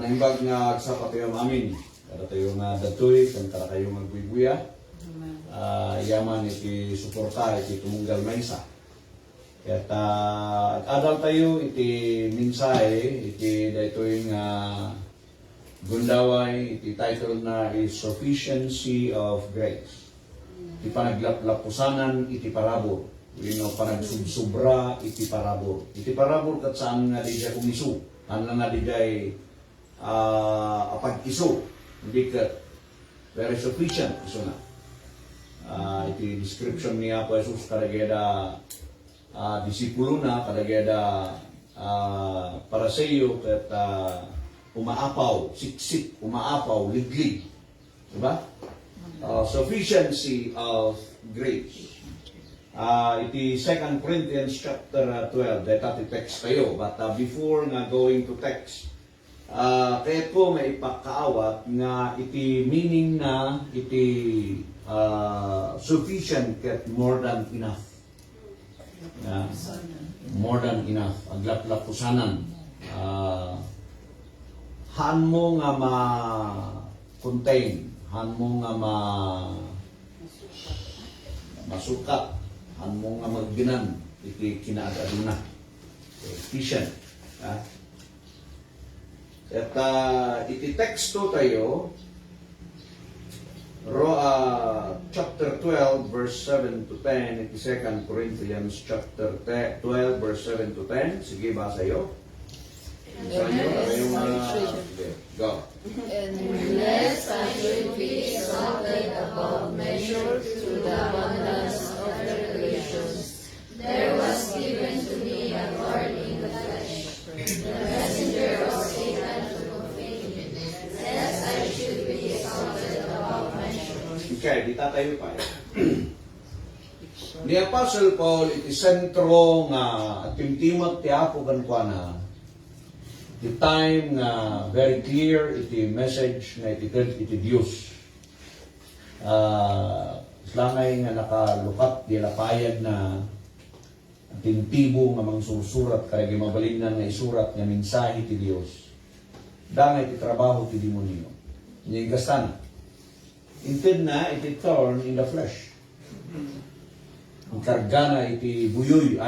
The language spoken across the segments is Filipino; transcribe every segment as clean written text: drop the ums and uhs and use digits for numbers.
Naimbag nga sa patayom amin. Kada tayo nga datoy, kada kayo magbuy-buya. Yaman iti suporta, iti tumunggal maysa. At adal tayo iti mensahe, iti daytoy nga gundaway, iti title na is Sufficiency of Grace. Iti panaglapusanan, iti parabor. Panagsubsubra, iti parabor. Iti parabor kat saan nga di siya kumiso. Ano nga di jay apag-iso. Hindi kat very sufficient. Iso na. Iti description ni Apo Jesus kadageda disipulo na, kadageda para sa iyo kat umaapaw, siksik, umaapaw, liglig. Diba? Sufficiency of grace. Iti 2 Corinthians chapter 12, dahil text kayo. But before nga going to text, kaya po may ipakaawat nga iti meaning na iti sufficient ket more than enough. More than enough. Aglaplapusanan. Han mo nga ma-contain. Han mo nga masukat. Han mo nga magbinan. Iti kinaadaduna. Efficient. At iti teksto tayo, chapter 12, verse 7 to 10, iti 2 Corinthians chapter 12, verse 7 to 10. Sige, basa yo. Go. And lest I should be exalted above measure through the abundance of revelations, there was given to me a thorn in the flesh, the messenger of Satan to conflict me, lest I should be exalted above measure. Okay, di tatayo pa. Ni Apostle Paul, iti sentro nga at timtimot ti Apo kankwana, the time nga very clear iti message na iti Dios. Islamay nga nakalukat di lapayag na tintibo nga mangsusurat kaya gimabalignan nga isurat nga mensahe ti Dios. Dangay iti trabaho ti demonyo. Inyong gastan. Inted na iti thorn in the flesh. Ang karga na iti buyoy.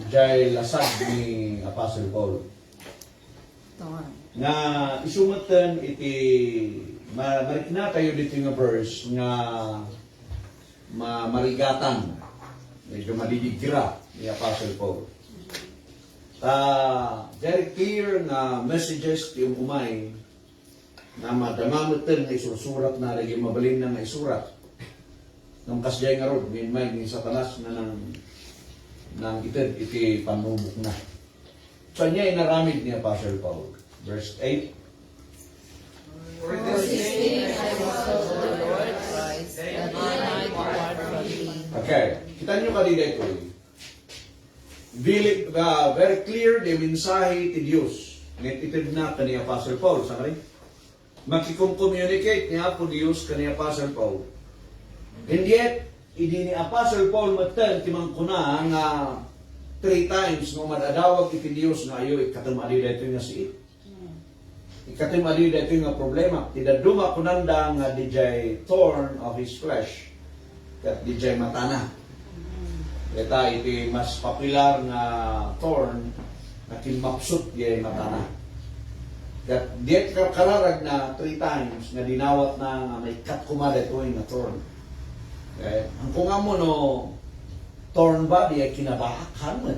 Jay lasag ni Apostle Paul. Nga isumatan iti marikna tayo dito nga verse nga marigatan. Medyo madidigira ni Apostle Paul. Very clear na messages ti umay na madamamatan na isusurat na lagi mabalin na isurat. Nung kasjay nga ron, minmay ni Satanas na nang iti panubok na. So niya inaramid ni Apostle Paul. Verse 8. For this thing I wrestle to the Lord Christ, that I might depart from thee. Okay. Kita nyo kanina ito. Very clear the mensahe ti Diyos. Nititid na ni Apostle Paul. Saan makikong-communicate ni Apo Diyos ni Apostle Paul. And yet, idi ni Apostle Paul matan timangkuna nga 3 times no madadawag iti Dios nga ayo ikatemali dayto nga siit. Ikatemali dayto nga problema. Tidaduma kunanda nga DJ thorn of his flesh. Kat DJ matana. Eta iti mas popular nga thorn na kinmapsut di matana. Kat diet kararag na 3 times nga dinawat na nga may katkumada ito nga thorn. Okay. Ang kung mo no torn body ay kinabahakhan mo.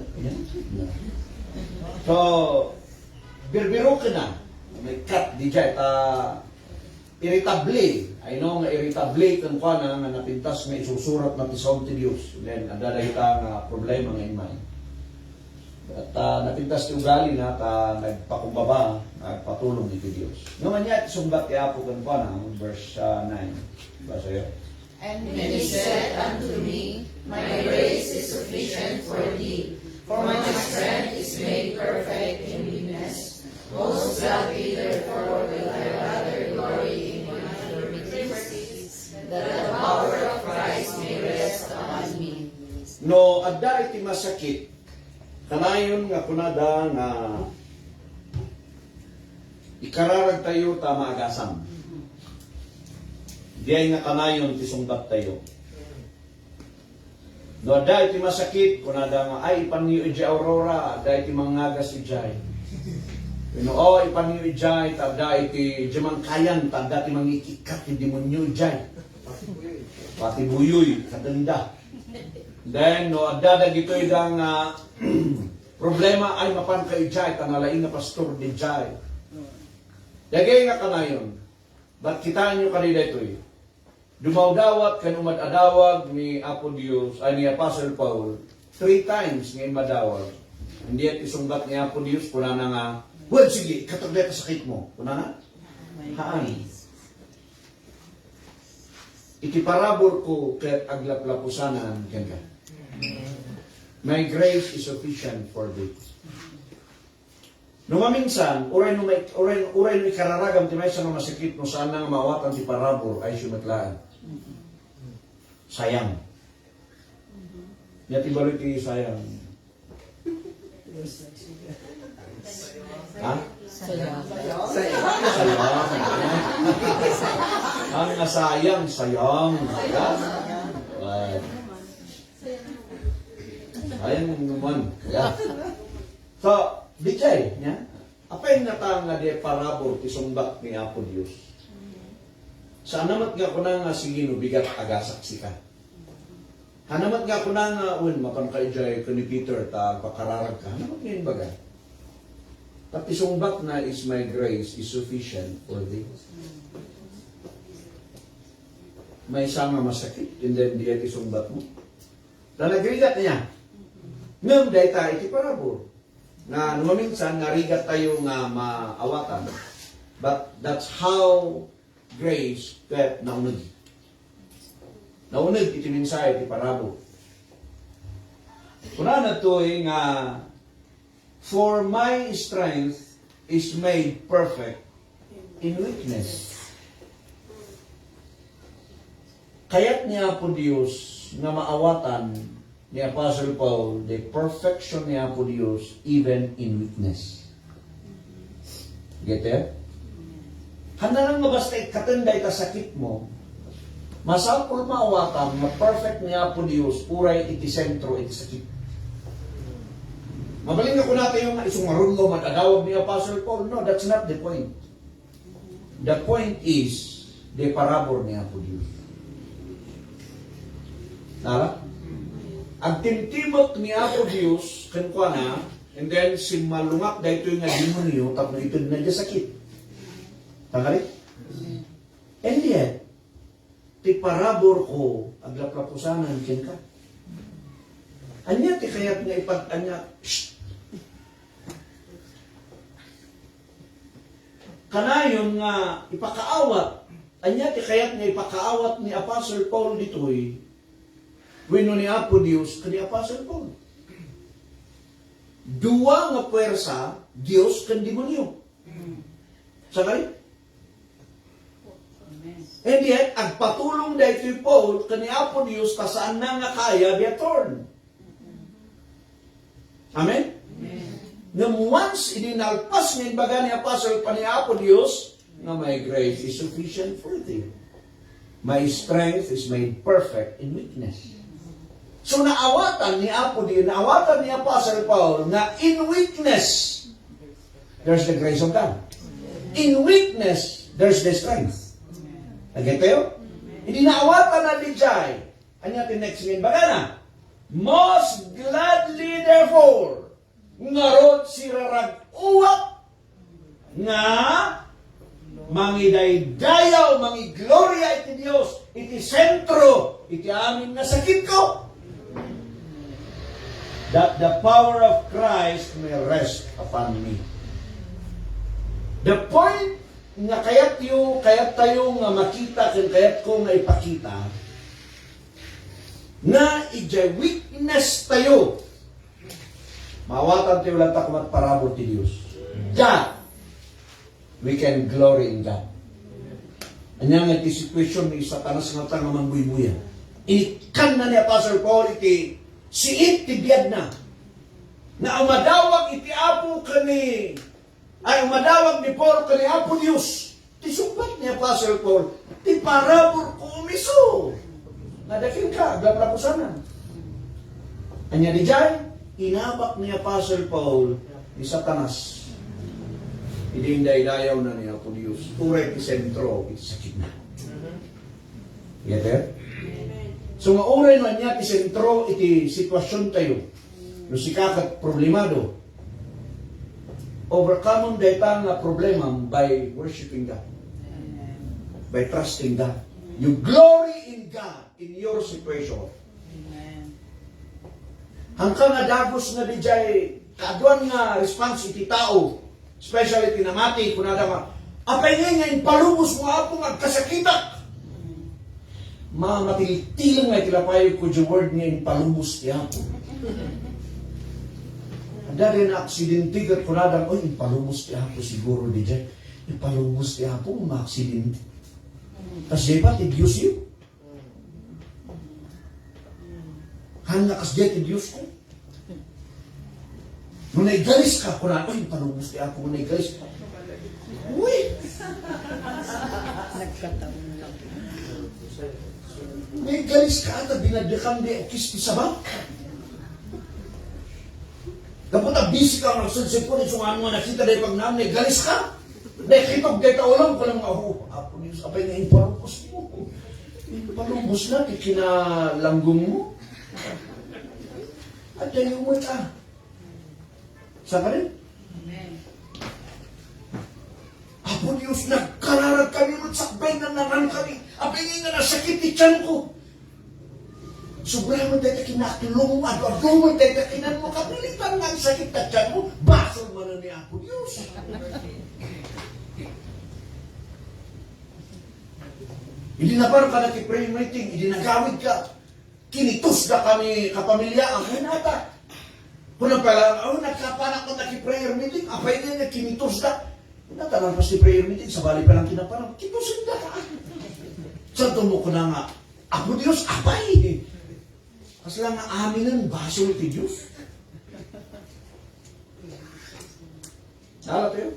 So, birbiro ka na. May cut di dyan. Irritable. I know nga irritable kung ka na nga napintas nga isusurat na tisaw ti Diyos. Then, adaday ka nga problema nga imay. At napintas ti ugali na nagpakumbaba, nagpatulong iti Diyos. Naman niya, sumbat kaya po kung ka na, verse 9. Basa yun. And he said unto me, My grace is sufficient for thee, for my strength is made perfect in weakness. Most gladly therefore will I rather glory in my infirmities, that the power of Christ may rest upon me. No, adda iti masakit. Kanayon nga kunada nga ikararag tayo tama agasam. Diay nga kanayon tisungbat tayo. No, dahil ti masakit, kunada nga, ay, ipanyo ijay Aurora, dahil ti mangagas ijay. O, ipanyo ijay, tada iti jamangkayan, tada ti mangikikat, ti demonyo ijay. Pati buyoy, kadanda. Then, no, adada gito idang problema ay mapan ka ijay, tanalain na pastor di ijay. Dagay nga kanayon, ba't kitaan nyo kanila ito eh? Dumawdawat kan umadadawag ni Apo Dios, ay ni Apostle Paul, 3 times ngayon madawag. Hindi at isungbat ni Apo Dios, kuna na nga, well, sige, katagday ka sakit mo. Kuna na? Haan. Itiparabor ko kaya't aglaplapusanan kanya. My grace is sufficient for thee. Nung maminsan, uray no ikararagam ti may sa masakit no saan nga mawatan ti parabor ay sumatlaan. Sayang. Yati balik ti sayang. Ha? Sayang. Sayang. Ang nasayang, sayang. Right. Sayang naman. So, Dijay, niya? Apay nga nga di parabor ti sumbat ni Apo Dios. Sa namat nga ko na nga sige no bigat agasaksi ka. Hanamat nga ko na nga mapan ka ijay ko ni Peter ta pakararag ka. Hanamat nga yung bagay. Pati sumbat na is my grace is sufficient for thee. May sama masakit and then di iti sumbat mo. Nalagrigat niya. Ngam dahi tayo iti parabor. Na numaminsan, narigat tayo nga maawatan. But that's how grace ket naunag. Naunag iti minsay, iti parabo. Kuna na to nga, for my strength is made perfect in weakness. Kaya't niya po Diyos nga maawatan ni Apostle Paul, the perfection niya po Diyos even in weakness. Get it? Handa lang mabasta katanday ka sakit mo, masapul maawatan, ma-perfect niya po Diyos, uray iti sentro, iti sakit. Mabaling ako natin yung isang marungo, matagawag ni Apostle Paul. No, that's not the point. The point is, the parabor niya po Diyos. Nala? Ang tintimot ni Apo Diyos, kankwa na, and then si malungak dahil ito yung demonyo, tapos ito na dyan sakit. Tangkali? And yet, ti parabor ko, aglaplapusanan, kin ka. Anya, ti kaya't nga anya, kanayon nga ipakaawat, anya, ti kaya't nga ipakaawat ni Apostle Paul dito'y, wino ni Apo Dios kani Apostle Paul. Dua nga puwersa, Dios kan demonyo. Sakali? And yet, agpatulong dahil si Paul kani Apo Dios ta saan na nga kaya biatorn. Amen? Nga once ininalpas ng baga ni Apostle pa ni Apo Dios, nga my grace is sufficient for thee. My strength is made perfect in weakness. So naawatan ni Apo Dios, naawatan ni Apostle Paul na in weakness, there's the grace of God. In weakness, there's the strength. Nagay tayo? Hindi naawatan na ni Jai. Ano natin next ngayon? Baga na. Most gladly therefore, ngarot si rarag-uwak nga mangidaydayaw, mangigloria iti Dios, iti sentro, iti amin na sakit ko. That the power of Christ may rest upon me. The point nga kayat tayo nga makita ken kayat ko nga ipakita na ija weakness tayo mawatan tayo lang ta kumat parabot ti Dios. That we can glory in God. Anya nga iti situation ni Satanas nga ta nga mangbuy-buya. Ikan na ni Apostle Paul iti siit ti biyad na umadawag iti Apo kani ay umadawag ni Paul kani Apo Dios. Tisumpat ni Apostle Paul, ti parabor ko umiso. Nadakil ka, aglaplapusanan. Anya di jay, inabak ni Apostle Paul ni Satanas. Hindi dayaw na ni Apo Dios. Uray ti sentro, iti sakit na. Get it? So nga uray man niya ti sentro, iti sitwasyon tayo. No si kakat problemado. Overcome data nga problema by worshiping God. By trusting God. You glory in God in your situation. Hanggang nga dagos nga di jay kaduan nga response iti tao, especially tinamati, kunada nga, apay nga palubos mo ako magkasakitak. Matilitilang nga itilapay ko yung word nga palubos niya ako. Dahil na aksidente kat kunada, oy, palubos niya ako siguro di jay. Palubos niya ako, ma-aksidente. Kasi ba, ti Diyos yun? Hanga kasi ti Diyos ko. Nung naigalis ka, kunada, oy, palubos niya ako, nung naigalis ka. Uy! Nagkataon lang. Naigalis ka ata, binadyakan di okis ti sabang. Dapat na busy ka, nagsunsin ko, nisungan mo nakita dahil pag naam, naigalis ka. Dahil kitog dahil kaulang ko lang, Apo Diyos, apay nga impalubos mo. Impalubos na, kinalanggong mo. At dahil mo ka. Saan ka rin? Apo Diyos, nagkararag kami rin sakbay na naran kami. Apay nga nasakit ni tiyan ko. Sobrang mo tayo kinakilong, ado-ado mo tayo kinan mo, kapilitan nga ang sakit na tiyan mo, basol mo na ni Apo Diyos. Hindi na parang ka naki-prayer meeting, hindi nagawid ka. Kinitos na kami kapamilya, ang hinata. Kung pala, nagkapanak ko naki-prayer meeting, apay na kinitos na. Natalang pa si prayer meeting, sa bali pa lang kinaparang, kitusin na ka. Santo mo ko na nga, Apo Diyos, apay. Kasi lang nga aminan, basol ti Diyos. Nala tayo?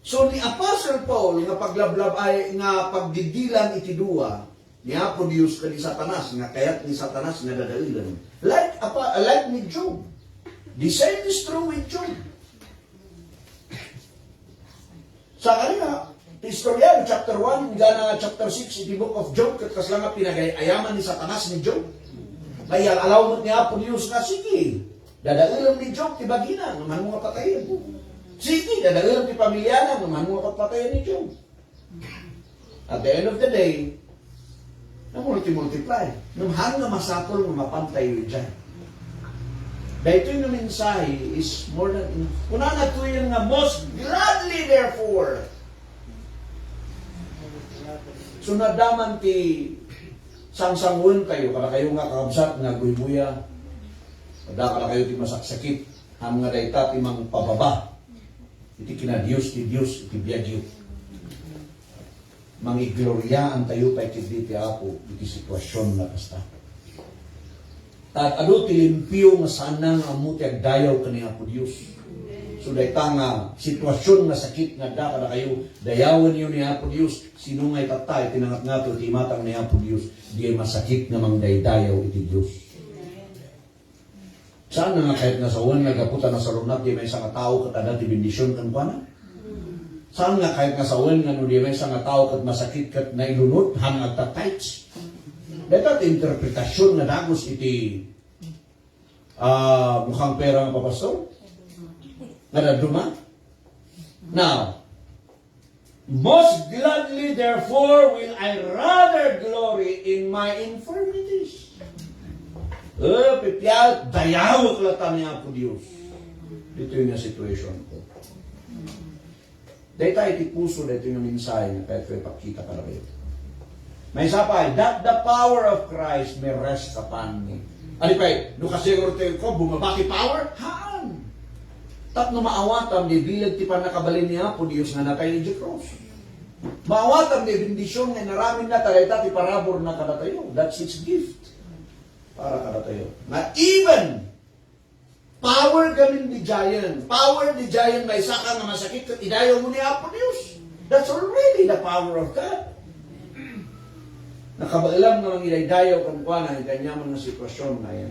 So ni Apostle Paul nga paglablab ay nga pagdidilan iti duwa ni Apo Dios kani Satanas nga kayat ni Satanas nga dadailan. Like ni Job. The same is true with Job. Sa kanina, istorya chapter 1 hanggang chapter 6 iti book of Job ket kasla nga pinagayaman ni Satanas ni Job. Kaya alaw mo ni Apo Dios nga sige. Dadailan ni Job ti bagina nga man mo patayin. Sige, dadalhin ti pamilya na, naman mo kapatayan ni Job. At the end of the day, na-multiply. Namahal na masapol na mapantay yun dyan. Dahil ito yung mensahe is more than enough. Kuna na ito yung nga, most gladly therefore. So nadaman ti sangsangun kayo, kada kayo nga kakabsat, nga guy-guya, kada kayo ti masaksakit, ang nga dayta ti mang pababa. Iti kinadiyos, ti Diyos, iti biyadyo. Mangiglorya ang tayo pa iti Apo, iti sitwasyon na kasta. At ado ti limpyo nga sanang amuti agdayaw kani Apo Diyos. So dayta nga sitwasyon nga sakit nga da kada kayo, dayawan niyo ni Apo Diyos, sino nga'y tatay, tinangat nga to, iti matang ni Apo Diyos, di ay masakit nga mangdaydayaw iti Diyos. Saan nga kahit nga sa uwan, nagaputan na sa runat, di may isang tao kat ada ti bendisyon kan kuana? Saan nga kahit nga sa uwan, nga no di may isang tao kat masakit kat nailunod, hang agtatights? Dito at interpretasyon nga dagos iti mukhang pera nga papastor? Nga daduma? Now, most gladly therefore will I rather glory in my infirmities. Pipiyal, dayawak lata niya po Diyos. Ito yung situation ko. Dahil tayo puso, dahil ito yung mensahe na kahit kayo pakita ka na kayo. May isa pa, that the power of Christ may rest upon me. Ano pa no kasiguro tayo ko, bumabaki power? Haan! Tapno maawatan, di bilag ti pa nakabalin niya po Diyos nga natay ni cross. Maawatan, di bendisyon nga naramin na tayo, ti parabor na kada tayo. That's its gift. Para kada tayo. Na even Power gamin di giant. Power di giant may saka nga masakit kat idayo mo ni Apo Diyos. That's already the power of God. Nakabailam nga mga idaydayo kung kuana, ganyan mga sitwasyon na yan.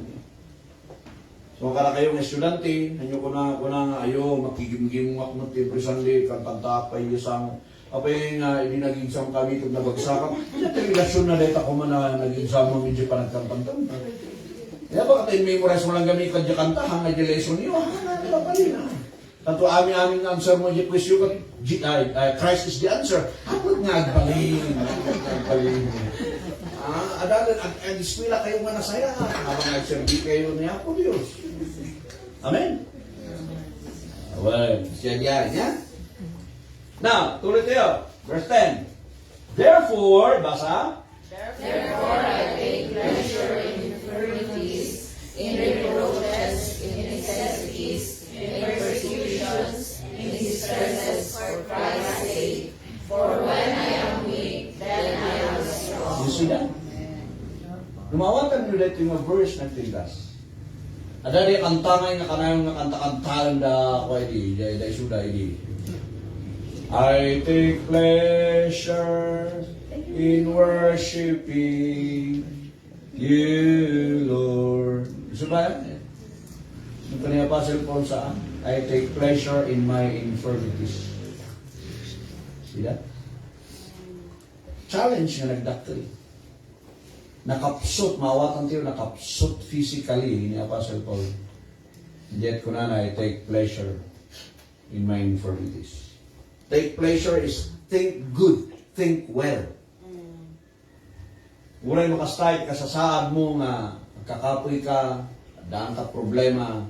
So kaya kayong estudyante, hanyo ko na nga ayo, makigimgim mo ako ng presandi, kantanta pa yung isang, apay nga, hindi nag-exam kami kung nabagsakan. Hindi natin relasyon na dito ako man na nag-exam mo, medyo pa nagkantantang. Kaya ba katayin memorize mo lang kami kadya kanta, hangay di lesson niyo, hangay pa rin ha. Tanto aming answer mo, di question ka, Christ is the answer. Hapot nga agbalin. Adalan, ang-eskwela kayo manasaya, habang nagserbi kayo niya po Diyos. Amen? Well, siya diyan, ya? Now, tuloy tayo. Verse 10. Therefore, basa? Therefore I take pleasure in infirmities, in reproaches, in necessities, in persecutions, in distresses for Christ's sake. For when I am weak, then I am strong. You see that? Lumawatan nyo dito yung verse ng tindas. Ada di kantangay nga kanayong nga kanta-kantahan da kwa di, da isuda di. I take pleasure in worshiping you, Lord. Gusto ba yan? Yung kanina Apostle Paul saan? I take pleasure in my infirmities. See that? Challenge nga nagdaktil. Nakapsot, mawatan tayo, nakapsot physically ni Apostle Paul. And yet, kunana, I take pleasure in my infirmities. Take pleasure is think good, think well. Uray makastay ka sa saad mo nga, magkakapoy ka, daan ka problema,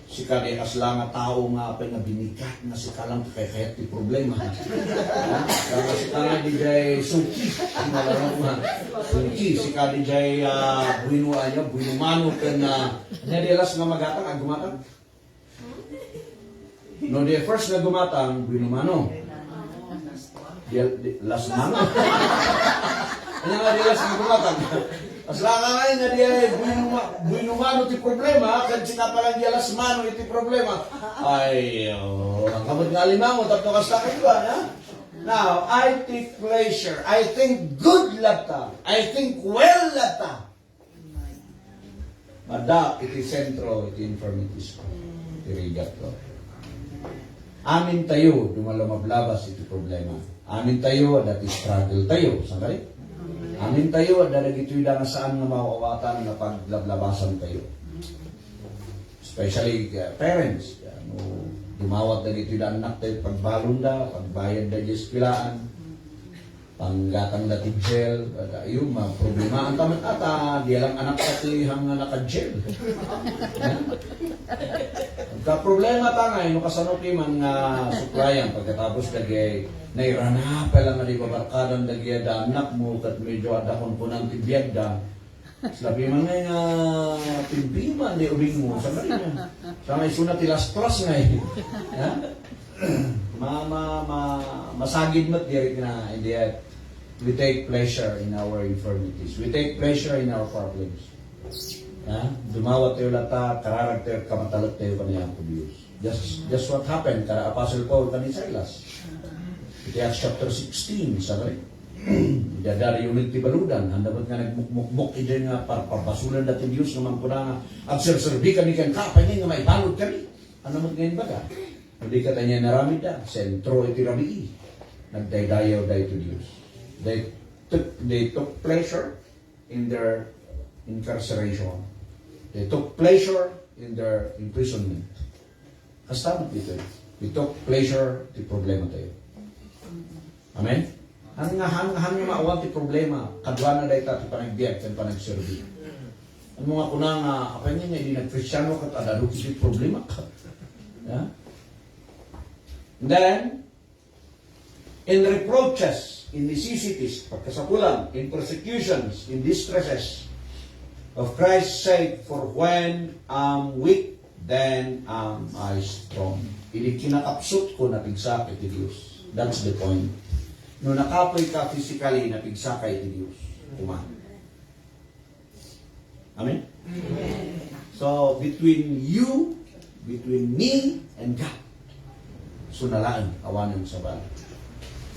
si ka di kasla nga tao nga pa nga binikat nga si ka lang kaya ti problema. Kaya si ka nga di jay suki, sinalaro nga, suki, si ka di jay buinuan niya, buinumano ka na, nadilas nga magatang, gumatang. No, di first na gumatang, buinumano. Last mano. Ano nga di last nga gumatang? As lang nga nga di buinumano ti problema, kan sika palang di last mano iti problema. Ay, ang kamot nga limango, tapos kasta kayo ha? Now, I take pleasure. I think good lata. I think well lata. Madak iti sentro, iti infirmities ko. Iti rigat ko. Amin tayo, dumalomablabas iti problema. Amin tayo, dati struggle tayo. Saan ka rin? Amin tayo, dahil ito'y lang saan na mawawatan na paglablabasan tayo. Especially parents. Dumawat na ito'y lang anak tayo pagbalon da, pagbayad na diyos pilaan, panggatang na tijel, yung mga problema. Ang tamat ata, di lang anak pati hang naka-gel. Pagka-problema tangay, no kasanok yung mga suklayan, pagkatapos kagay, nairana pa lang na di babarkadan dagya da anak mo, kat medyo adakon po ng tibiyag da. Sabi man ngay nga pimpiman di ubing mo, sa niya. Sa ngay sunat tilas klas ngay. Masagid mo't dirit na, and yet, we take pleasure in our infirmities. We take pleasure in our problems. Dumawat tayo lata, kararag tayo, kamatalat tayo kaniyang po Diyos. Just what happened kara Apostle Paul kani Silas. Iti Acts chapter 16, sabi. Dadari yung nagtibaludan, handabat nga nagmukmukmuk iti nga parpasulan dati Diyos naman po na at serserbi kami kan kapay nga maibalod kami. Ano mo ngayon baga? Hindi ka tanya naramid da, sentro iti rabii. Nagdaydayaw dahi to Diyos. They took pleasure in their incarceration. They took pleasure in their imprisonment. Kastamot dito. We took pleasure ti problema tayo. Amen? Hanggang maawag ti problema, kadwa na dahi ti panagbiag, kan panagserbi. Ang mga kunang, apa niya hindi nag-Kristyano kat adalo ti problema ka. Yeah? Then, in reproaches, in necessities, pagkasapulan, in persecutions, in distresses, of Christ's sake, for when I'm weak, then am I strong. Ini kinakapsot ko na pigsa kay Diyos. That's the point. No nakapoy ka physically na pigsa kay Diyos. Amen? Amen? So, between you, between me, and God. So, nalaan, awanan sa bala.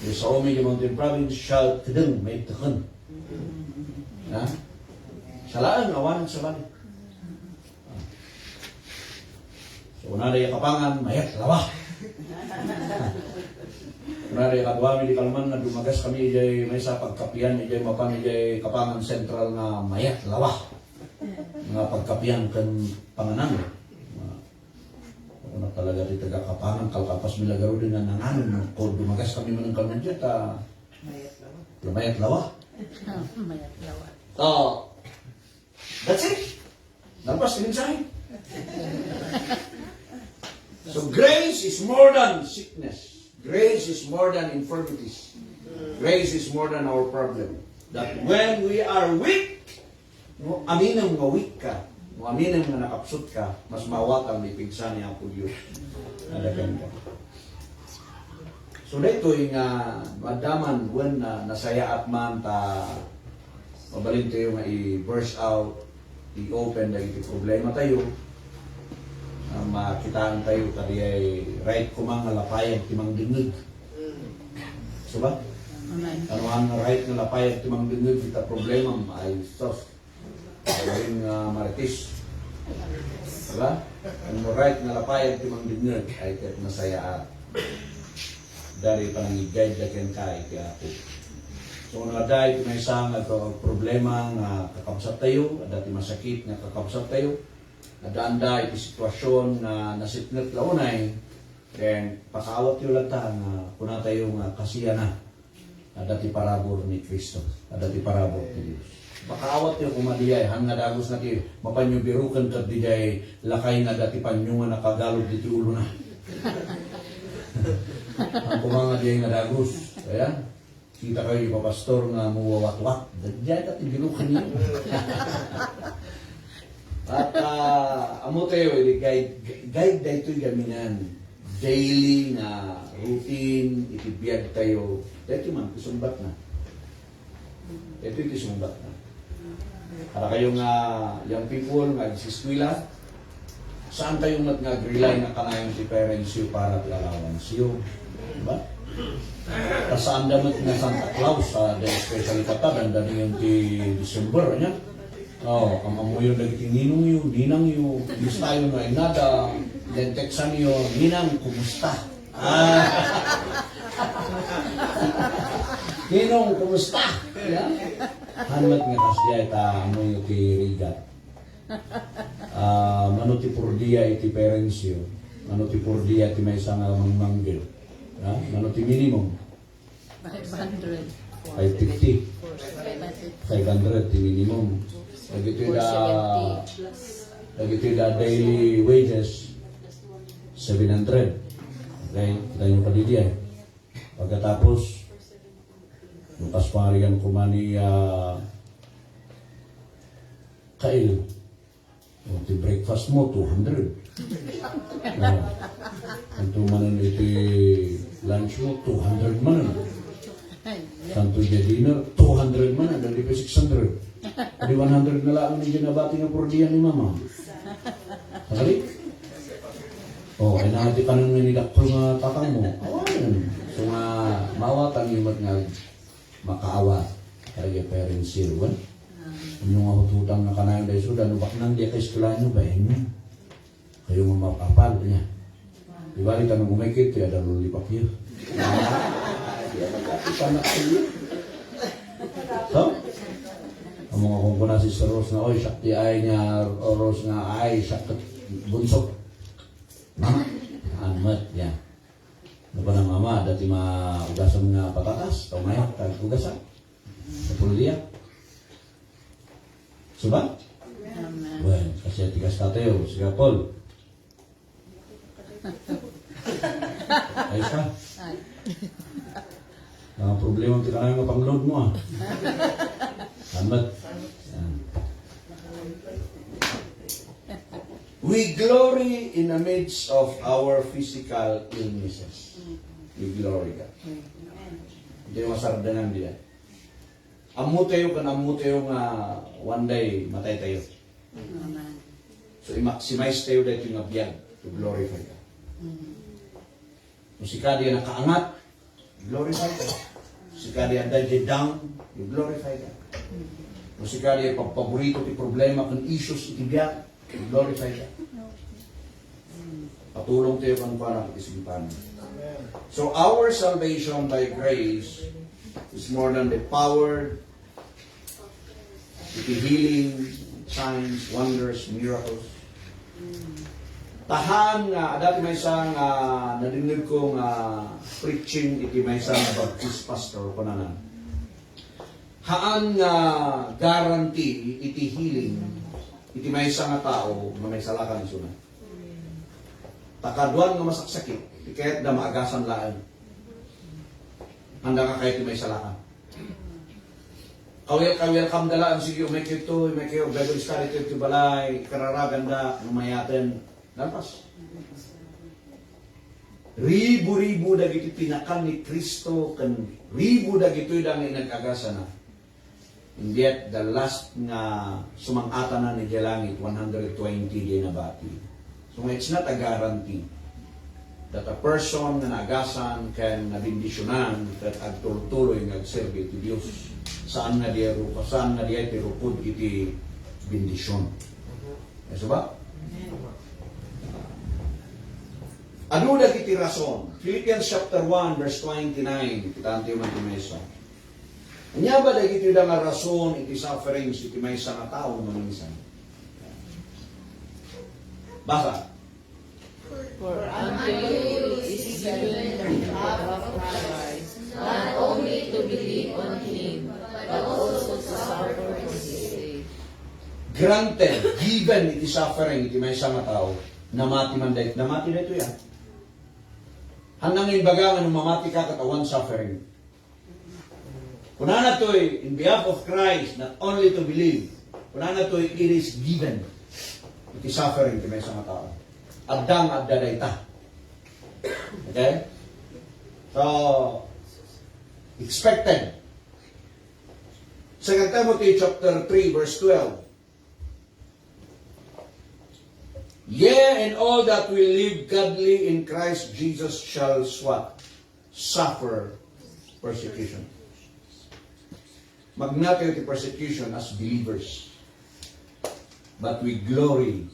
Sa Omega Mountain Province, siya kadang may takan. Ha? Sa laan, awanan sa bala. So, una rin kapangan, mayat, lawa. Una rin kadwami di kalman na dumagas kami, ijay may sa pagkapian, ijay mapang, ijay kapangan sentral na mayat, lawa. Mga pagkapian kan panganang. Una talaga di taga kapangan, kalkapas milagaro din na nanganon. Kung dumagas kami manang kalman dyan, mayat, lawa. Mayat lawa. Oh, that's it. Nalpas minsahe. So grace is more than sickness. Grace is more than infirmities. Grace is more than our problem. That when we are weak, aminang nga weak ka, aminang nga nakapsut ka, mas mawatang lipigsan niya ako Diyos. Nadagan ka. So dito yung madaman when nasaya at man ta mabalin tayo nga i-burst out, i-open na iti problema tayo, makitaan tayo kadi ay right kumang lapayag timang dingig. So ba? Ano ang right na lapayag timang dingig ita problema ay sos. Ay maritis. Diba? Ang right na lapayag timang dingig ay kat masaya dari panangigay daken kay kaya ako. So kung naday may isang problema nga kakabsat tayo, dati masakit nga kakabsat tayo, nadanda iti sitwasyon na nasipnat launay, then pakaawat yung lata nga kuna tayo nga kasiya na, dati parabor ni Kristo, dati parabor ni Diyos. Pakaawat yung kumadiyay, hang nadagos na kayo, mapanyo birukan ka dijay lakay nga dati panyo nga nakagalog diti ulo na. Ang kumanga diyay nga dagos, ayan. Kita kayo ipapastor nga muwawat-wat. Diyan natin binukan niyo. At amo tayo, guide na ito'y gaminan. Daily na routine, itibiyag tayo. Dito man, isumbat na. Ito'y isumbat na. Para kayong young people, mag-siskwila, saan kayong nag-rely na kanayon si parents you para pilalawan siyo? Diba? Kasaan damit nga Santa Claus sa especially katagan dahil yung di December niya. Oh, ang amoy yung naging ninong yun, ninang yun, bis tayo na inada, then texan yun, ninang, kumusta? Ninong, kumusta? Yeah? Hanmat nga kasya ita amoy yung tirigat. Manuti purdia iti parents yun, manuti purdia iti may isang manggil. Manuti minimum? 500. 550. 500 ti minimum. Lagi da daily wages 700. Okay, kita yung padidiyan. Pagkatapos lupas pangarigan ko mani kail. Ti breakfast mo 200. Kanto manan iti lunch mo 200 manan. Kanto iti dinner 200 manan, dali pa 600. Di 100 na lang ni ginabati nga purdiyan ni mama. Sakali? Oh, ay nakati ka nang nanilakpol nga tatang mo. Awanan. So nga, mawatan yung nga makaawa. Kaya parents zero. Yung nga hututang na kanayon dahil sudan, ubak nang di ka iskulahan nyo, bayan nyo. Kayo nga mapapal niya. Di ba, rin tanong umikit, kaya dalo lipak yun. Kaya magkakita na kayo. So, ang mga kung kuna si Sir Rose na, oy, sakti ay niya, o Rose nga, ay, sakit bunsok. Mama, anmat, yan. Ano ba ng mama, dati maugasan nga patatas, tumayak, ugasan. Sa puliya. Suba? Bueno, kasi tigas tayo, sige Paul. Ayos ka? Ang problema tika na yung pang-load mo Amat. We glory in the midst of our physical illnesses. We glory ka. Hindi masardanan diya. Amu tayo nga one day matay tayo. So, i-maximize tayo dahil yung abiyag to glorify ka. Kung si Kadi nakaangat, glorify ka. Si Kadi ang dahil down, you glorify ka. Kung si Kadi ang pagpaborito ti problema kung issues itibiyag, you glorify ka. Patulong tayo kung paano isipan. So our salvation by grace is more than the power, the healing, signs, wonders, miracles. Tahan nga, dati may isang narinig kong preaching, iti may isang Baptist pastor ko na. Haan nga guarantee, iti healing, iti may isang tao na may salakan suna. Takaduan nga masaksakit, kahit na maagasan laan. Handa ka kahit may salakan. Kawil kam dalaan sige, may kito, Bible study ito balay, kararagan da, numayaten, lampas. Ribu-ribu dagiti pinakan ni Kristo, kan ribu dagiti dang inagagasa na. And yet, the last nga sumangata na ni Gelangit, 120 din na bati. So it's not a guarantee that a person na nagasan can nabindisyonan that agtuloy nagserbi ti Dios. Saan na diya tirupod iti bindisyon. Eso ba? Ano na iti rason? Philippians chapter 1 verse 29, kitante man ti Mesa. Anya ba dagiti da nga rason iti sufferings iti maysa nga tao maminsan? Basa. For unto you is given the cup of Christ, not only to believe on Him, but also to suffer for His sake. Granted, given iti suffering iti maysa nga tao, namati man dahit, namati na ito yan. Hanang imbaga nga mamati ka katawan suffering. Kunana to'y in behalf of Christ, not only to believe, kunana to'y it is given iti suffering iti maysa nga tao. Addang addadayta. Okay? So, expected. 2 Timothy chapter 3 verse 12. Yea, and all that will live godly in Christ Jesus shall what? Suffer persecution. Magnate the persecution as believers. But we glory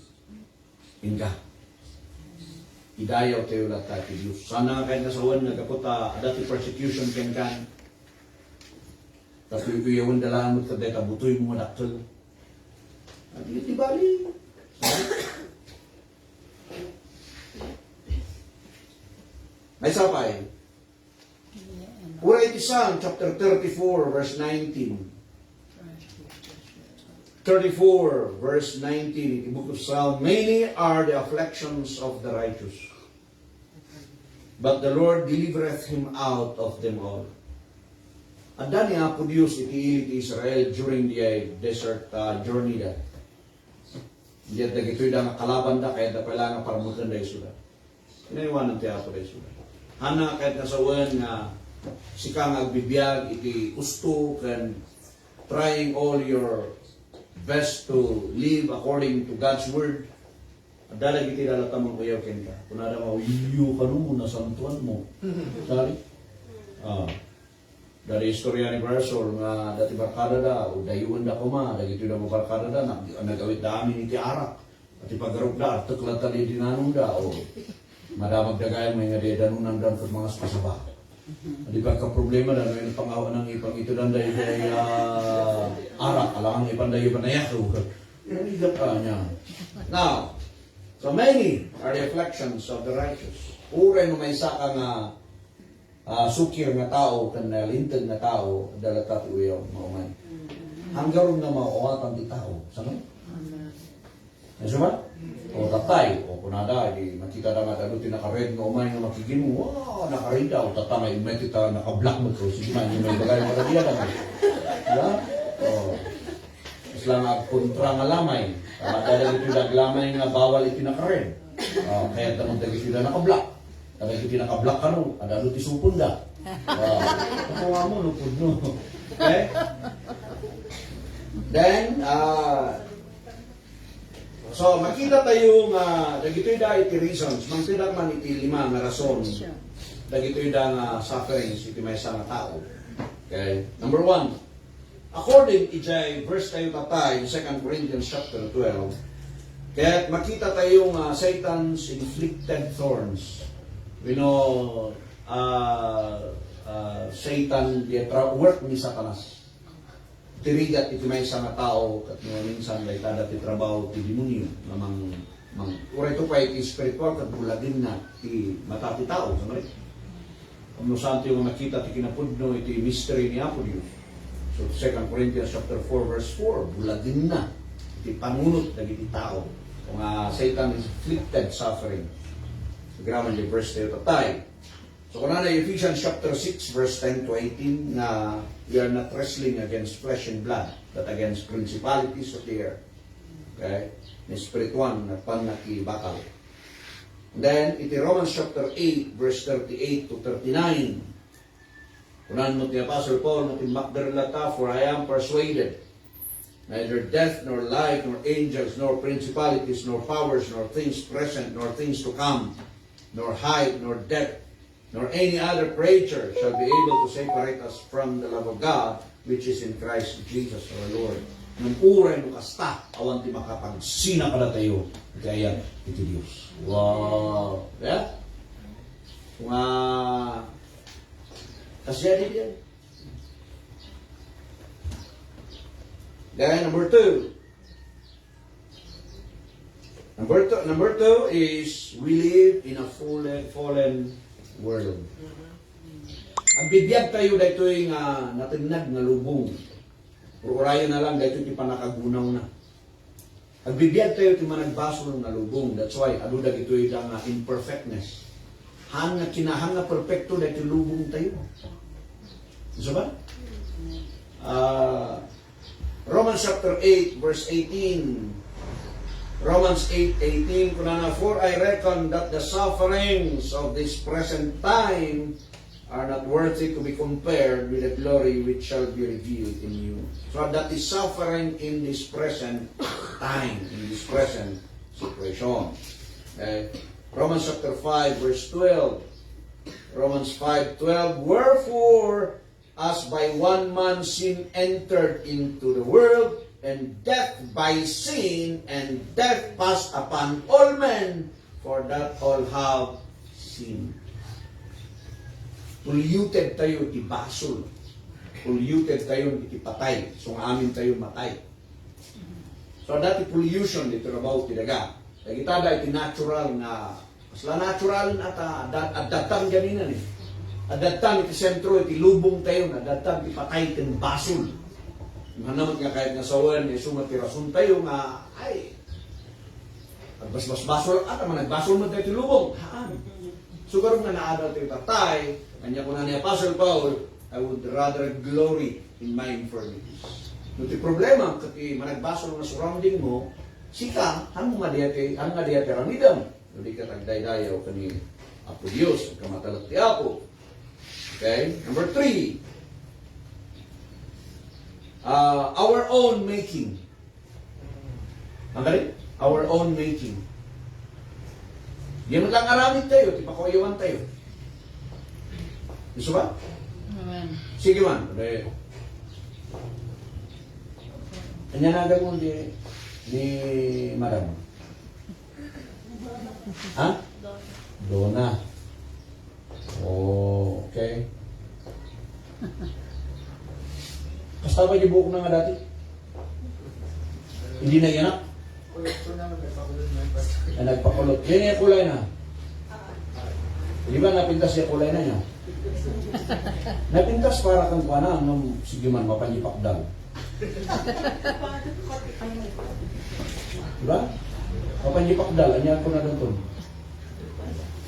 in God. Idayaw tayo lahat tayo Diyos. Sana kahit nasawan nagkaputa adati persecution ken kan. Tapos yung dalaan mo taday tabutoy mo dakkel. At iti bali. May sapay. Ura iti Psalm chapter 34 verse 19. 34 verse 19 in the book of Psalm. Many are the afflictions of the righteous, but the Lord delivereth him out of them all. Anda niya po Diyos iti Israel during the desert journey da. Hindi at dagito'y da nga kalaban da, kaya da kailangan paramutan da isula. Inaiwanan tiya po da isula. Hana kahit nasawan nga sikang agbibiyag iti gusto kan trying all your best to live according to God's word. Adalag iti dalatamang kuyaw ken ka. Kunada mauyiyo ka nung nasantuan mo. Sari? Dari istorya ni Brasol nga dati barkada da, o dayuan da kuma, dagito da mo barkada da, nagawit da amin iti arak. At ipagarog da, artikla tali dinanong da, o madamag dagayan may nga di danunan dan kung mga spasaba. Di ba ka problema na may pangawa ng ipang ito dan dahil arak, alangan ipandayo pa na yato. Naligat ka niya. Now, so many are the afflictions of the righteous. Uray mo may isa ka nga sukir nga tao, kan lintag nga tao, dalatat uyaw, maumay. Hanggang na mauawatan ti tao. Saan? Ano ba? O tatay, o kunada, makita na nga dalo tinaka-red nga umay nga makigin mo, wow, naka-red daw, tatangay, may kita naka-black mo ko, sige man, yung may bagay mo kadiya na nga. Diba? O, mas lang kontra nga lamay, dahil ito naglamay nga bawal iti naka-red. Kaya tanong dahil ito na naka-black. Dahil ito naka-black ka no, dalo ti supon da. Kapawa mo, lupod no. Okay? Then, So, makita tayo nga, dagito'y da iti reasons, mangtidak man iti 5 nga rason, dagito'y da nga sufferings, iti may nga tao. Okay? Number 1, according iti verse tayo tatay, 2 Corinthians chapter 12, kaya makita tayo nga Satan's inflicted thorns. We know, Satan, the work ni Satanas. Tirigat iti may nga tao kat minsan day tada ti trabaho ti demonyo namang uray to pa iti spiritual kat bulagin na ti mata ti tao sa mali. Kung saan tayo makita ti kinapudno iti mystery ni Apo Dios. So 2 Corinthians chapter 4 verse 4 bulagin na iti panunot dagiti tao. Kung Satan is inflicted suffering. So graman di verse tayo tatay. So kung na Ephesians chapter 6 verse 10 to 18 na we are not wrestling against flesh and blood but against principalities of the air. Okay? Ni spiritual na panakibakal. And then iti Romans chapter 8 verse 38 to 39. Kunan mo ti Apostle Paul matimbakder lata, for I am persuaded neither death nor life nor angels nor principalities nor powers nor things present nor things to come nor height nor depth nor any other creature shall be able to separate us from the love of God, which is in Christ Jesus our Lord. Nung uray no kasta, awan ti makapagsina pala tayo, kaya iti Diyos. Wow! Yeah? Kung kasya din yan. Then number 2. Number two is we live in a fallen world. Ang bibiyag tayo dito yung natinag na lubong. Urayan na lang dito yung panakagunaw na. Ang bibiyag tayo yung managbaso na lubong. That's why, adudag ito yung imperfectness. Kinahang na perfecto dito yung lubong tayo. Isa ba? Romans chapter 8 verse 18. Romans 8:18, for I reckon that the sufferings of this present time are not worthy to be compared with the glory which shall be revealed in you. So that is suffering in this present time, in this present situation. Okay. Romans chapter 5 verse 12. Romans 5:12, wherefore, as by one man sin entered into the world, and death by sin, and death passed upon all men, for that all have sinned. Polluted tayo ti basol. Polluted tayo ti patay. So amin tayo matay. So dati pollution dito about ti daga. Nagitada iti natural na, masla natural na adatang ganina ni. Adatang iti sentro iti lubong tayo, adatang ti patay ti basol. Naman nga kahit nga sawan, sumatirasun tayo nga, ay, nagbasbas-basol, at naman nagbasol mo tayo tilubong. Haan. So, karong na naadal tayo tatay, kanya ko na ni Apostle Paul, I would rather glory in my infirmities. Nuti problema, kati managbasol na surrounding mo, sika, ang nga diyate ramidam. Hindi ka tagdaydayaw ka ni Apo Diyos, kamatalak ti Apo. Okay? Number 3, our own making. Ang galing? Our own making. Di mo lang aramid tayo, di pa kuyawan tayo. Gusto ba? Amen. Sige man. Kanya na mo ni Madam. Ha? Dona. Oh, okay. Basta ba yung buhok na nga dati? Hindi na yan? Nagpakulot. Yan yung kulay na. Di ba napintas yung kulay na niya? Napintas para kang kuwana nung sige man mapanyipakdal. Di ba? Mapanyipakdal. Anyan ko na doon.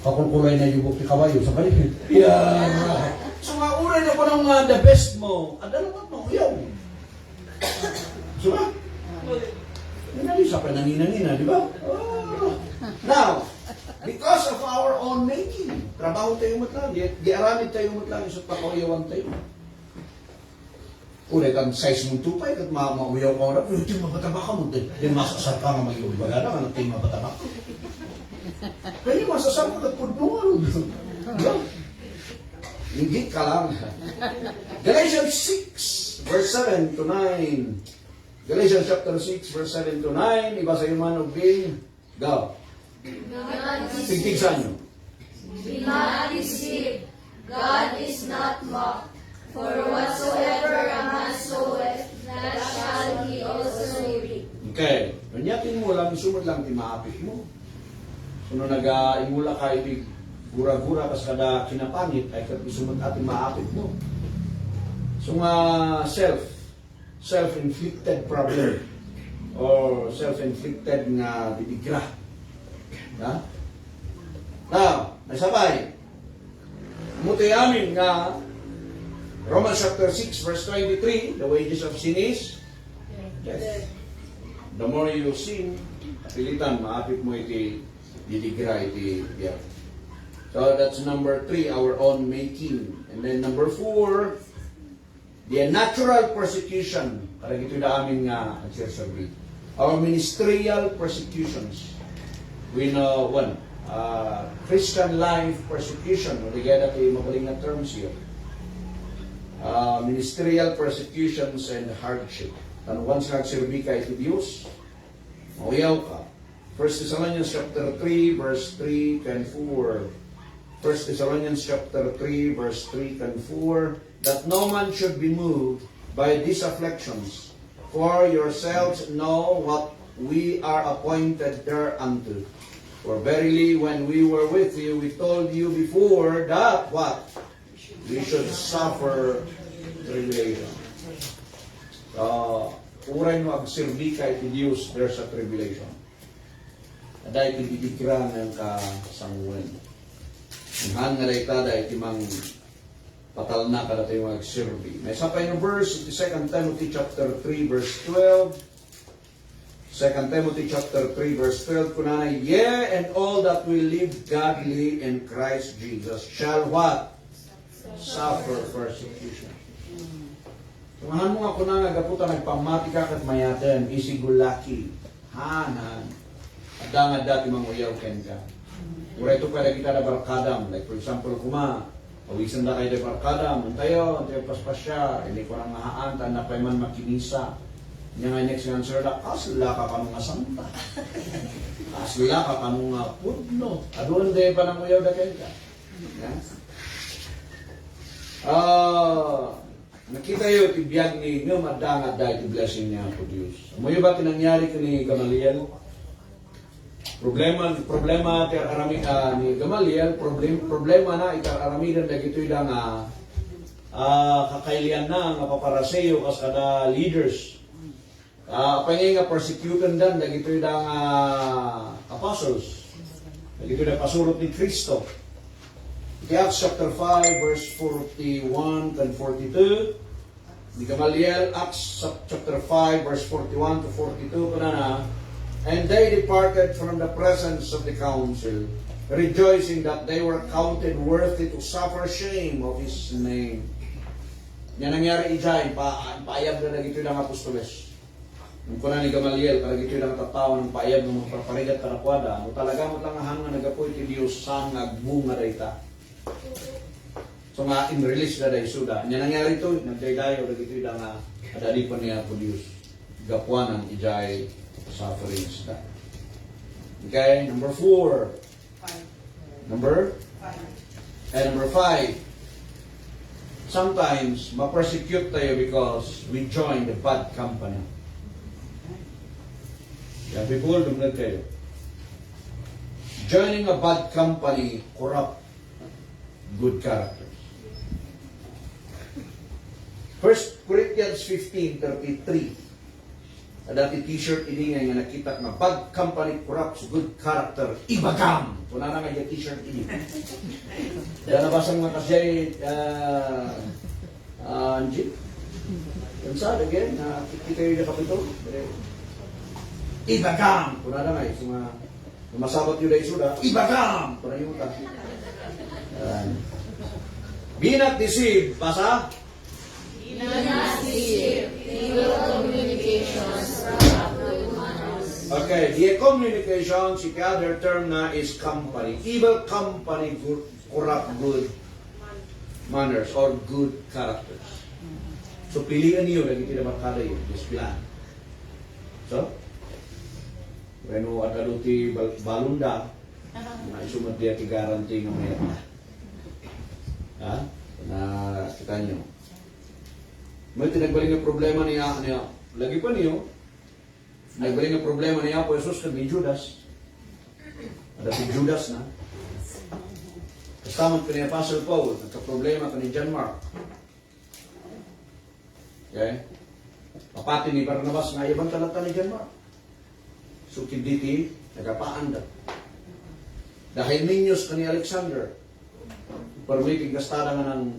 Kakulkulay na yung buhok ni kabayo sa balik. Yan! So mauray na ko ng the best mo, adalamat mo, uyaw. So ba? Hindi sa panangina-nina, di ba? Oh. Now, because of our own making, trabaho tayo matlang, di aramid tayo matlang, isot pa kauyawan tayo. Ulit ang size mong tupay, kat mauyaw ka na, pero ito mabataba ka mo, din masasar ka nga mag-iubig baga na, ito mabataba ka. Kaya masasar ka kat pudungan. Hindi ka lang. Galatians 6, verse 7 to 9. Galatians chapter 6, verse 7 to 9. Ibasa yung man of being. Go. Tigtigsan nyo. Be not deceived, God is not mocked. For whatsoever a man soweth, that shall he also reap. Okay. Ganyatin mo lang, sumod lang, timaapit mo. Kung nag-imula ka, ibig gura-gura kas kada kinapangit, ay kat sumod atin maapit mo. So nga self-inflicted problem or self-inflicted nga bibigra. Ha? Now, nasabay. Muti amin nga Romans chapter 6 verse 23, the wages of sin is death. The more you sin, kapilitan, maapit mo iti didigra iti biyak. So that's number 3, our own making. And then number 4, the natural persecution. Para ito na amin nga nagsasabi. Our ministerial persecutions. We know one, Christian life persecution. Ligaya natin mabaling na terms here. Ministerial persecutions and hardship. Kung once nagserbi ka ito Diyos, mauyaw ka. 1 Thessalonians chapter 3, verse 3 and 4. 1 Thessalonians chapter 3, verse 3 and 4. That no man should be moved by these afflictions, for yourselves know what we are appointed thereunto. For verily, when we were with you, we told you before that what? We should suffer tribulation. Uray mo agserbi ka iti Diyos, there's a tribulation. Ada iti bibigran ng kasangwen. Ang nga dayta da iti mang patal na kada tayo agserbi. May sapay na verse, iti 2 Timothy chapter 3 verse 12. 2 Timothy chapter 3 verse 12 kunana, yea, and all that will live godly in Christ Jesus shall what? Suffer persecution. Tumahan mo nga ko na nagaputa nagpamati ka kat mayaten, isigulaki, hanan, adang dati manguyaw ken ka. Ura ito pwede kita na barkadam, like for example, kuma, pawisan na kayo na barkadam, antayo paspasya, hindi ko nang mahaan, na pa man makinisa. Niya nga next answer na, asla ka kanong asanta. Asla ka kanong pudno. Adoon de pa nang uyaw na ken ka. Nakita yun, tibiyag ni nga madangad dahil blessing niya po Diyos. Umuyo ba tinangyari ka ni Gamaliel? Problema arami ni Gamaliel, problema na ikararamidan na gito'y da nga kakailian na nga paparaseyo kas kada leaders. Pangay nga persecutan dan na gito'y da nga apostles. Na gito'y da pasurot ni Kristo. Acts chapter 5 verse 41 and 42. Di Gamaliel, Acts chapter 5 verse 41 to 42 na. And they departed from the presence of the council, rejoicing that they were counted worthy to suffer shame of his name. Yan nangyari ijay, paayag na nagito ng apostoles. Nung kuna ni Gamaliel, karagito ng tatawa ng paayag ng mga parparigat kanakwada, no talaga mo lang hanga nagapoy ti Diyos sang nagbunga dayta. So nga in-release na dahi suda. Yan nangyari ito, nagdaydayo na ito yung adali pa niya po Diyos. Gapuanan, ijay, sufferings na. Okay, number 4. Number 5. Number 5. Sometimes, ma-persecute tayo because we join the bad company. Yan, people, dumnag kayo. Joining a bad company corrupt good characters. 1 Corinthians 15:33. Dati t-shirt ini nga nakita nga bad company corrupts good character. Ibagam. Kuna na nga yung t-shirt ini. Dahil nabasang mga kasyay Anjit. Yan sa again, kita yung kapito. Ibagam. Kuna na nga yung masabat yun dahil suda. Ibagam. Kuna yung kasi. Be not deceived. Basa? Be not receive evil communications from good manners. Okay, the communications, the other term na is company. Evil company corrupt good manners or good characters. So, pilihan niyo, lagi tidak makada yun, dispilan. So, when at aluti balunda, na isumat dia ti garanti ng mayat na. Ha? Na kita nyo. May tinagbaling ng problema niya. Lagi pa niyo, nagbaling ng problema niya po Jesus kami Judas. Ada si Judas na. Kasama ka ni Apostle Paul, nagka-problema ka ni John Mark. Okay? Papati ni Barnabas nga ibang talata ni John Mark. So, kinditi, nagapaanda. Dahil ninyos ka ni Alexander, permiting gastada nga ng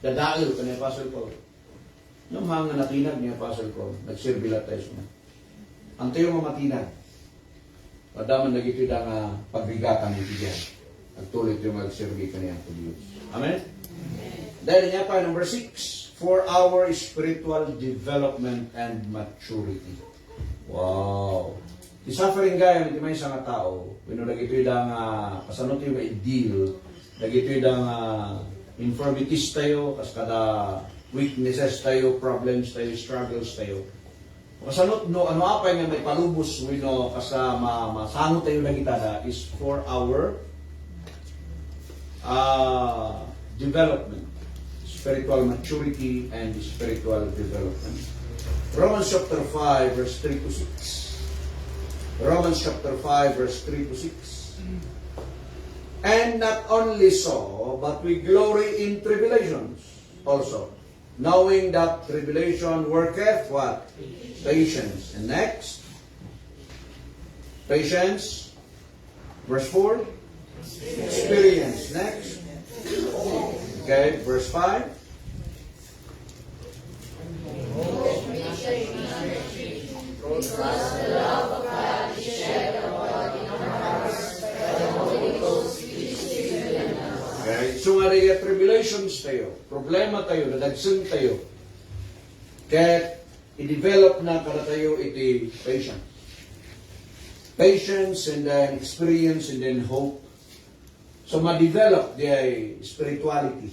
dadail ka ni Apostle Paul. Yung mga natinag ni Apostle Paul, nagsirbilat tayo suna. Ang tayo mamatinag, padaman nagitida nga pagbigatan ni Tijan. Nagtulit yung magsirbi ka niya po Diyos. Amen? Dahil niya pa, number 6, for our spiritual development and maturity. Wow! Di suffering gaya, hindi may isang tao, wino nagito'y dang, kasanot yung ideal, nagito'y dang infirmities tayo, kas kada weaknesses tayo, problems tayo, struggles tayo. Kasanot, no, ano apay nga may palubos, wino, kasama, masano tayo nagitada is for our development. Spiritual maturity and spiritual development. Romans chapter 5 verse 3 to 6. Romans chapter 5 verse 3 to 6. And not only so, but we glory in tribulations also, knowing that tribulation worketh what? Patience. And next, patience. Verse 4, experience. Next. Okay, verse 5. Because the love of God is shed abroad in our hearts by the Holy Ghost which is given us. Okay, so nga rin tribulations tayo, problema tayo, nadagsun tayo. Kaya i-develop na kada tayo iti patience. Patience and then experience and then hope. So ma-develop di ay spirituality.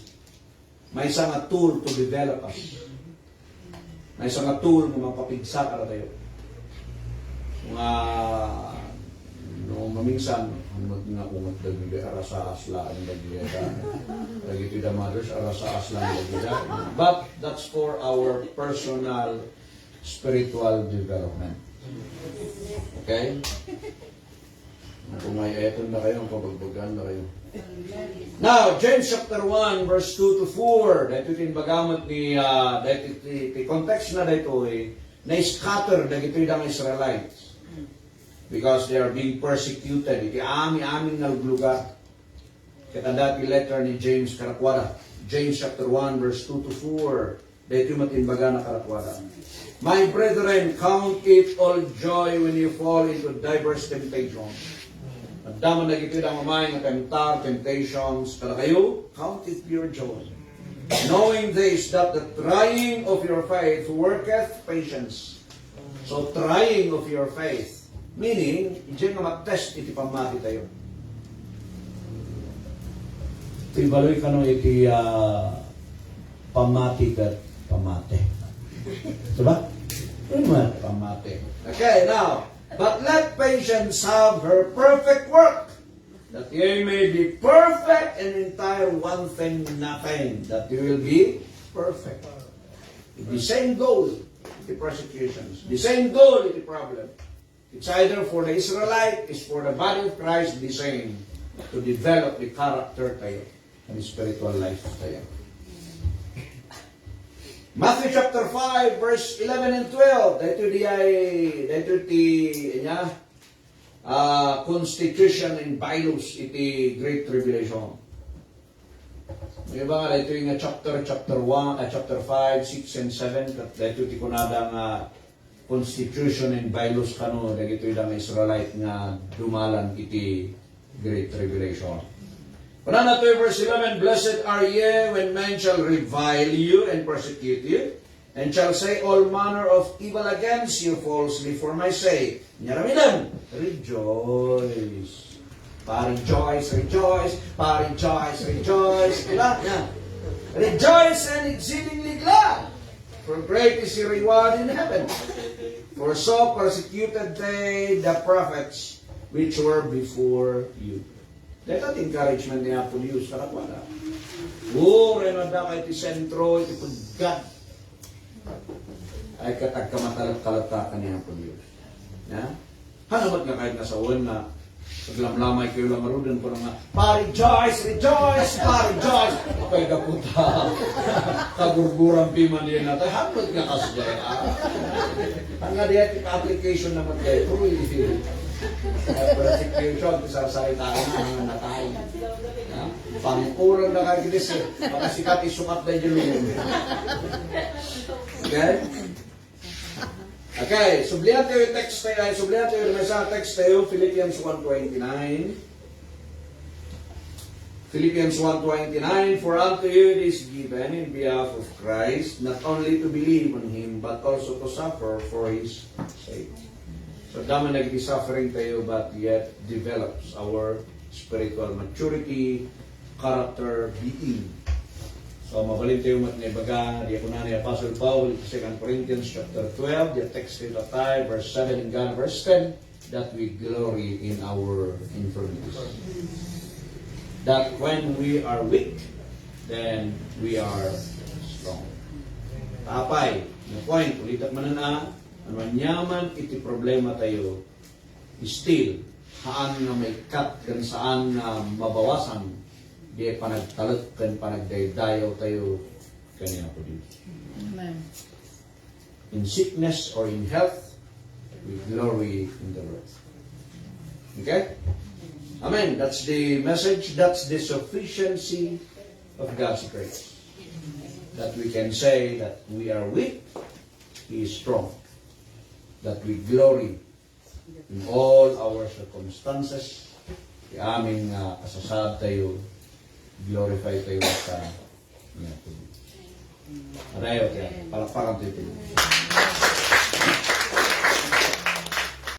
May isang tool to develop us. May isang tool na mapapigsa kada tayo. Mga no maminsan ano nga kung magdagdi arasa asla ang dagdieta lagi to the mothers arasa asla ang dagdieta, but that's for our personal spiritual development. Okay? Kung may eton na kayo, pabagbagan na kayo. Now, James chapter 1 verse 2 to 4, dahito tinbagamot ni dahito ti context na dahito na-scatter dahito yung Israelites. Because they are being persecuted. Iti aming naluglugar. Kaya dati letter ni James Karakwada. James chapter 1 verse 2 to 4. Dito matimbaga na Karakwada. My brethren, count it all joy when you fall into diverse temptations. Nagdaman na gito ang mamay ng temptations. Kala kayo, count it pure joy. Knowing this, that the trying of your faith worketh patience. So, trying of your faith. Meaning, diyan nga mag-test iti pamati tayo. Ibaloy ka no iti pamati kat pamate. Diba? Pamate. Okay, now, but let patience have her perfect work, that ye may be perfect and entire, one thing nothing, that you will be perfect. The same goal, the persecutions. The same goal, the problem. It's either for the Israelite, it's for the body of Christ, the same. To develop the character tayo and the spiritual life tayo. Matthew chapter 5, verse 11 and 12. Dito niya, constitution and bylaws iti Great Tribulation. May ba nga dito yung chapter 1, chapter 5, 6, and 7. Dito ti kunada nga constitution and bylaws kano dagito yung Israelite nga dumalan iti Great Tribulation. Panana to verse 11, blessed are ye when men shall revile you and persecute you, and shall say all manner of evil against you falsely for my sake. Nyaraminan, rejoice. Pa-rejoice, rejoice, pa-rejoice, rejoice. Diba? Yan. Rejoice and exceedingly glad, for great is your reward in heaven. For so persecuted they the prophets which were before you. That encouragement niya po Diyos sa kakwala. Renada kay ti sentro, iti paggat. Ay katagkamatalat-kalata niya po Diyos. Ya? Hanamat nga kahit nasa uwan na paglamlamay kayo lang marudan ko nga, pa-rejoice, rejoice, pa-rejoice. Apay ka puta. Kagurgurang piman din natin. Hanamat nga kasya. Ang nga diya, application naman kayo. Puro i-feel. Persecution, isasalitaan na ang natay. Pangkurang na kagilis eh. Baka sikat isukat na yung Okay? Okay, sublihan tayo yung text tayo, sublihan tayo yung mesa text tayo, Philippians 1:29. Philippians 1:29, for unto you it is given in behalf of Christ, not only to believe on Him, but also to suffer for His sake. So, dami nag-suffering tayo, but yet develops our spiritual maturity, character, being. So, mabalin tayo matnibaga, di ako na ni Apostle Paul, 2 Corinthians chapter 12, the text dito tayo, verse 7 and God, verse 10, that we glory in our infirmities. That when we are weak, then we are strong. Tapay, the point, ulitat man na, ang manyaman iti problema tayo, still, haan nga may cut, kan saan nga mabawasan, di panagtalat kan panagdaydayaw tayo kaniya po dito. Amen. In sickness or in health, we glory in the Lord. Okay? Amen. That's the message. That's the sufficiency of God's grace. That we can say that we are weak, He is strong. That we glory in all our circumstances. Di aming kasasad tayo, glorify tayo sa niya. Arayo, palakpakan tayo.